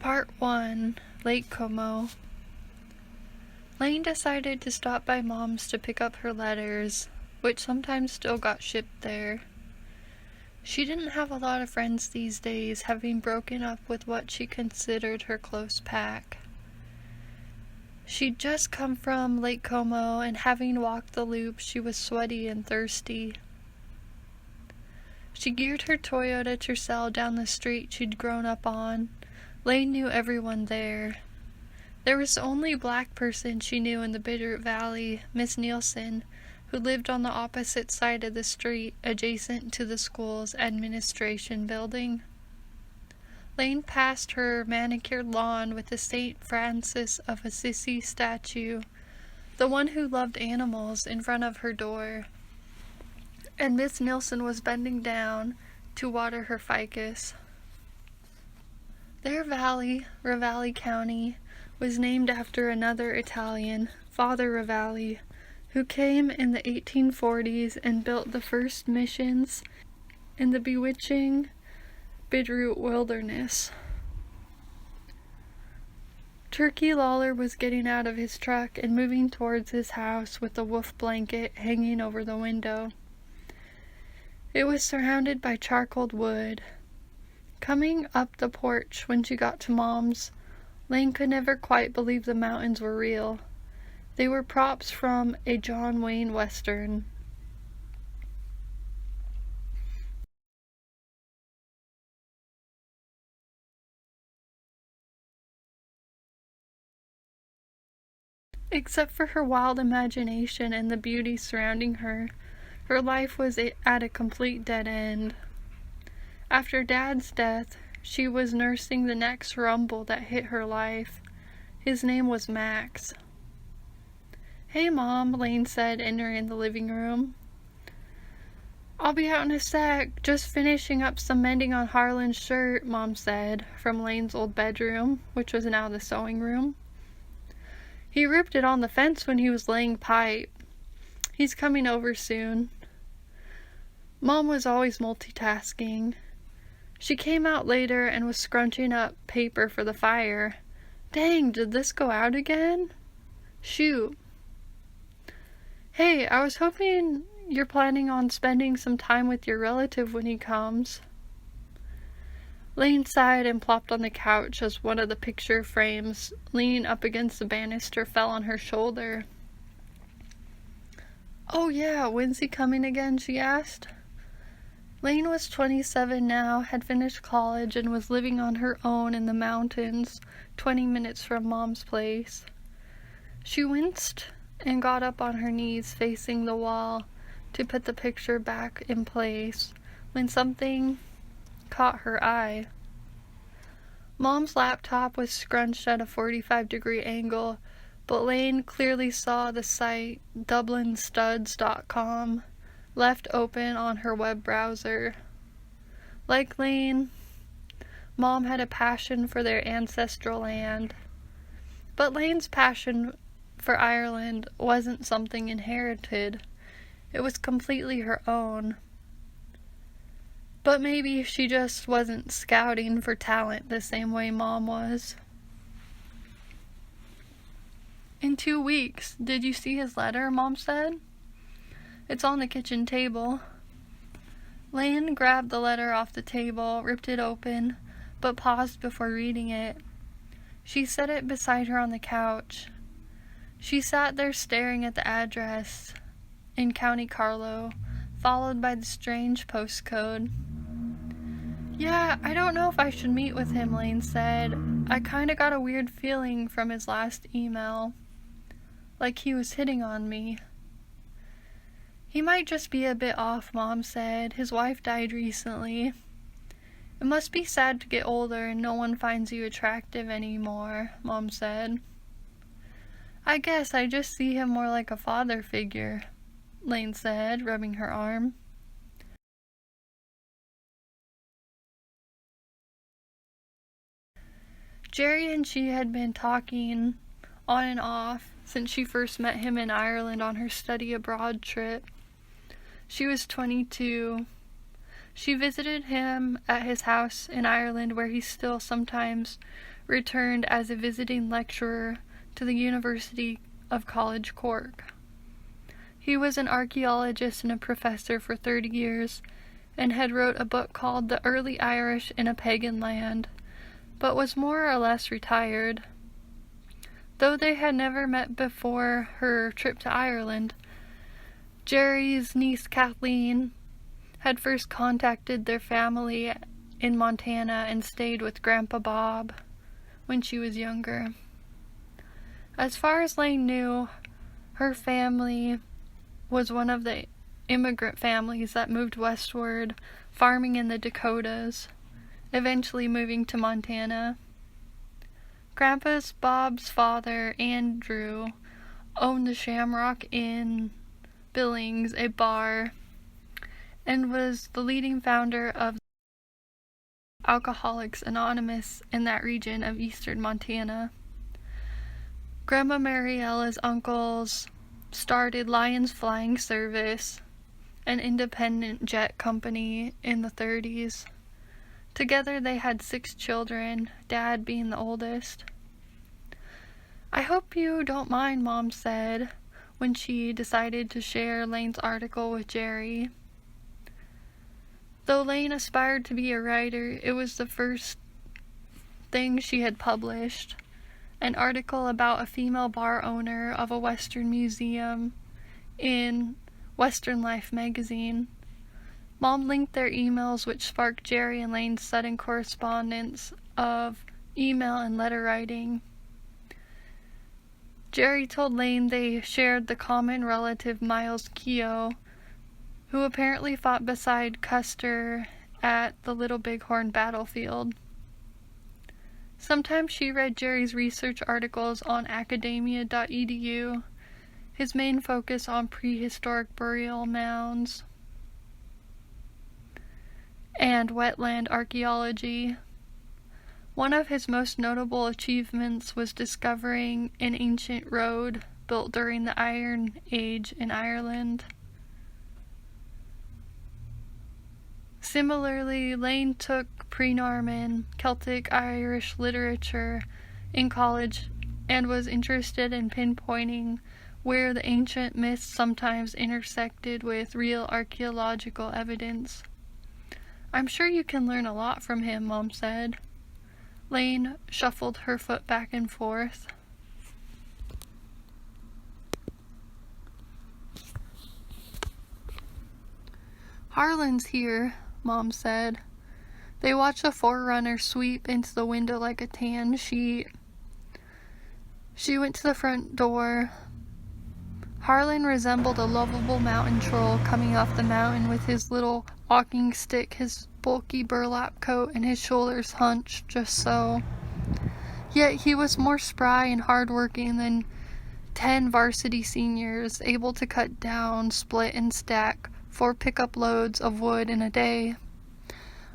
Part 1, Lake Como. Laine decided to stop by Mom's to pick up her letters, which sometimes still got shipped there. She didn't have a lot of friends these days, having broken up with what she considered her close pack. She'd just come from Lake Como, and having walked the loop, she was sweaty and thirsty. She geared her Toyota Tercel down the street she'd grown up on. Laine knew everyone there. There was the only black person she knew in the Bitterroot Valley, Miss Nielson, who lived on the opposite side of the street, adjacent to the school's administration building. Laine passed her manicured lawn with the St. Francis of Assisi statue, the one who loved animals, in front of her door, and Miss Nielson was bending down to water her ficus. Their valley, Ravalli County, was named after another Italian, Father Ravalli, who came in the 1840s and built the first missions in the bewitching Bitterroot wilderness. Turkey Lawler was getting out of his truck and moving towards his house with a wolf blanket hanging over the window. It was surrounded by charcoaled wood. Coming up the porch when she got to Mom's, Laine could never quite believe the mountains were real. They were props from a John Wayne Western. Except for her wild imagination and the beauty surrounding her, her life was at a complete dead end. After Dad's death, she was nursing the next rumble that hit her life. His name was Max. "Hey, Mom," Laine said, entering the living room. "I'll be out in a sec, just finishing up some mending on Harlan's shirt," Mom said, from Laine's old bedroom, which was now the sewing room. "He ripped it on the fence when he was laying pipe. He's coming over soon." Mom was always multitasking. She came out later and was scrunching up paper for the fire. "Dang, did this go out again?" "Shoot." "Hey, I was hoping you're planning on spending some time with your relative when he comes." Laine sighed and plopped on the couch as one of the picture frames leaning up against the banister fell on her shoulder. "Oh yeah, when's he coming again?" she asked. Laine was 27 now, had finished college, and was living on her own in the mountains, 20 minutes from Mom's place. She winced and got up on her knees facing the wall to put the picture back in place when something caught her eye. Mom's laptop was scrunched at a 45-degree angle, but Laine clearly saw the site dublinstuds.com left open on her web browser. Like Laine, Mom had a passion for their ancestral land, but Laine's passion for Ireland wasn't something inherited. It was completely her own. But maybe she just wasn't scouting for talent the same way Mom was. "In 2 weeks. Did you see his letter?" Mom said. "It's on the kitchen table." Laine grabbed the letter off the table, ripped it open, but paused before reading it. She set it beside her on the couch. She sat there staring at the address in County Carlow, followed by the strange postcode. "Yeah, I don't know if I should meet with him," Laine said. "I kinda got a weird feeling from his last email. Like he was hitting on me." "He might just be a bit off," Mom said. "His wife died recently. It must be sad to get older and no one finds you attractive anymore," Mom said. "I guess I just see him more like a father figure," Laine said, rubbing her arm. Jerry and she had been talking on and off since she first met him in Ireland on her study abroad trip. She was 22. She visited him at his house in Ireland, where he still sometimes returned as a visiting lecturer to the University of College Cork. He was an archaeologist and a professor for 30 years and had wrote a book called The Early Irish in a Pagan Land, but was more or less retired. Though they had never met before her trip to Ireland, Jerry's niece Kathleen had first contacted their family in Montana and stayed with Grandpa Bob when she was younger. As far as Laine knew, her family was one of the immigrant families that moved westward, farming in the Dakotas, eventually moving to Montana. Grandpa Bob's father, Andrew, owned the Shamrock Inn Billings, a bar, and was the leading founder of Alcoholics Anonymous in that region of eastern Montana. Grandma Mariella's uncles started Lions Flying Service, an independent jet company, in the 30s. Together they had 6 children, Dad being the oldest. "I hope you don't mind," Mom said when she decided to share Laine's article with Jerry. Though Laine aspired to be a writer, it was the first thing she had published, an article about a female bar owner of a Western museum in Western Life magazine. Mom linked their emails, which sparked Jerry and Laine's sudden correspondence of email and letter writing. Jerry told Laine they shared the common relative Miles Keogh, who apparently fought beside Custer at the Little Bighorn battlefield. Sometimes she read Jerry's research articles on academia.edu, his main focus on prehistoric burial mounds and wetland archaeology. One of his most notable achievements was discovering an ancient road built during the Iron Age in Ireland. Similarly, Laine took pre-Norman Celtic Irish literature in college and was interested in pinpointing where the ancient myths sometimes intersected with real archaeological evidence. "I'm sure you can learn a lot from him," Mom said. Laine shuffled her foot back and forth. "Harlan's here," Mom said. They watched a forerunner sweep into the window like a tan sheet. She went to the front door. Harlan resembled a lovable mountain troll coming off the mountain with his little walking stick, his bulky burlap coat, and his shoulders hunched just so. Yet he was more spry and hardworking than 10 varsity seniors, able to cut down, split, and stack 4 pickup loads of wood in a day,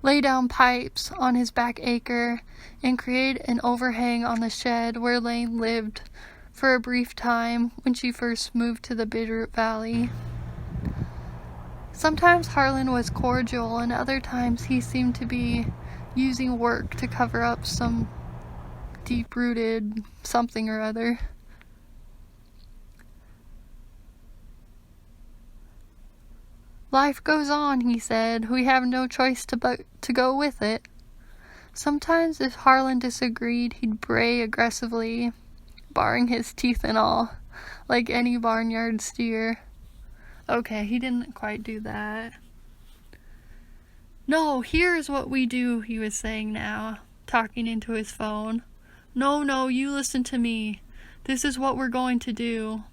lay down pipes on his back acre, and create an overhang on the shed where Laine lived for a brief time when she first moved to the Bitterroot Valley. Sometimes Harlan was cordial, and other times he seemed to be using work to cover up some deep-rooted something or other. "Life goes on," he said. "We have no choice to go with it." Sometimes if Harlan disagreed, he'd bray aggressively, baring his teeth and all, like any barnyard steer. Okay, he didn't quite do that. "No, here's what we do," he was saying now, talking into his phone. No, you listen to me. This is what we're going to do."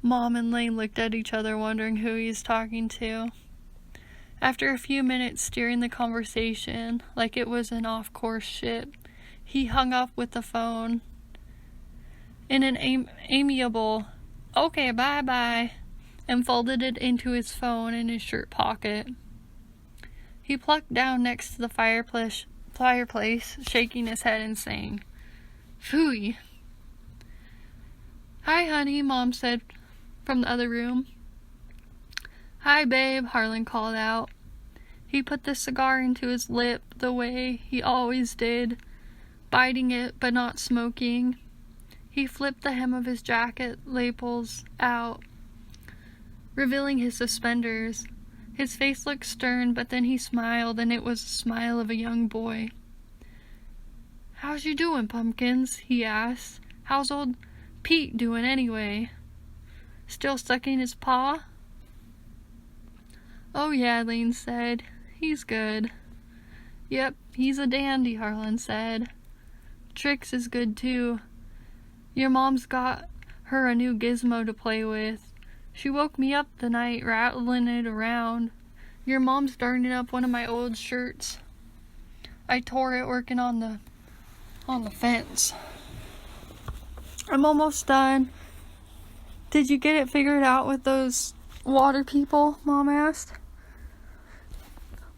Mom and Laine looked at each other, wondering who he was talking to. After a few minutes steering the conversation like it was an off-course ship, he hung up with the phone. In an amiable, "Okay, bye-bye," and folded it into his phone in his shirt pocket. He plucked down next to the fireplace, shaking his head and saying, "Phooey." "Hi, honey," Mom said from the other room. "Hi, babe," Harlan called out. He put the cigar into his lip the way he always did, biting it but not smoking. He flipped the hem of his jacket lapels out, revealing his suspenders. His face looked stern, but then he smiled, and it was the smile of a young boy. "How's you doing, Pumpkins?" he asked. "How's old Pete doing anyway? Still sucking his paw?" "Oh yeah," Laine said. "He's good." "Yep, he's a dandy," Harlan said. "Trix is good too. Your mom's got her a new gizmo to play with. She woke me up the night rattling it around. Your mom's darning up one of my old shirts. I tore it working on the fence." "I'm almost done. Did you get it figured out with those water people?" Mom asked.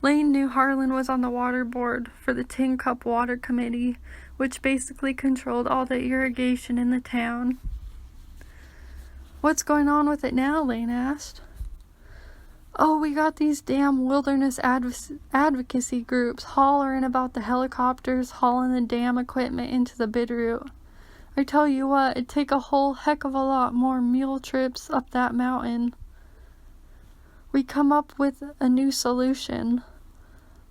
Laine knew Harlan was on the water board for the Tin Cup Water Committee, which basically controlled all the irrigation in the town. "What's going on with it now?" Laine asked. "Oh, we got these damn wilderness advocacy groups hollering about the helicopters hauling the dam equipment into the Bitterroot. I tell you what, it'd take a whole heck of a lot more mule trips up that mountain. We come up with a new solution.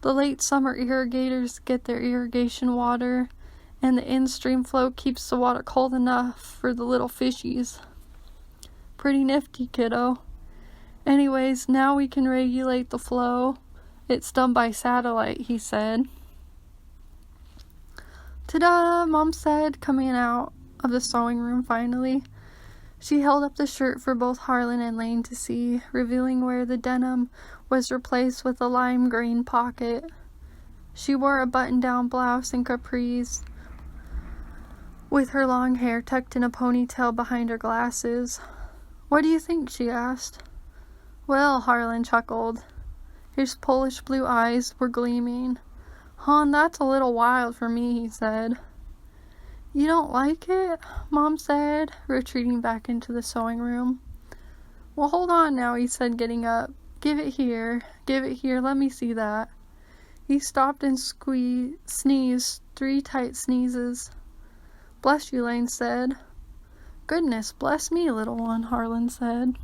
The late summer irrigators get their irrigation water, and the in-stream flow keeps the water cold enough for the little fishies. Pretty nifty, kiddo. Anyways, now we can regulate the flow. It's done by satellite," he said. "Ta-da!" Mom said, coming out of the sewing room finally. She held up the shirt for both Harlan and Laine to see, revealing where the denim was replaced with a lime green pocket. She wore a button-down blouse and capris, with her long hair tucked in a ponytail behind her glasses. "What do you think?" she asked. "Well," Harlan chuckled. His Polish blue eyes were gleaming. "Hon, that's a little wild for me," he said. "You don't like it?" Mom said, retreating back into the sewing room. "Well, hold on now," he said, getting up. Give it here, let me see that." He stopped and sneezed 3 tight sneezes. "Bless you," Laine said. "Goodness, bless me, little one," Harlan said.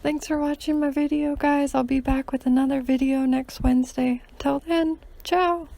Thanks for watching my video, guys. I'll be back with another video next Wednesday. Until then, ciao!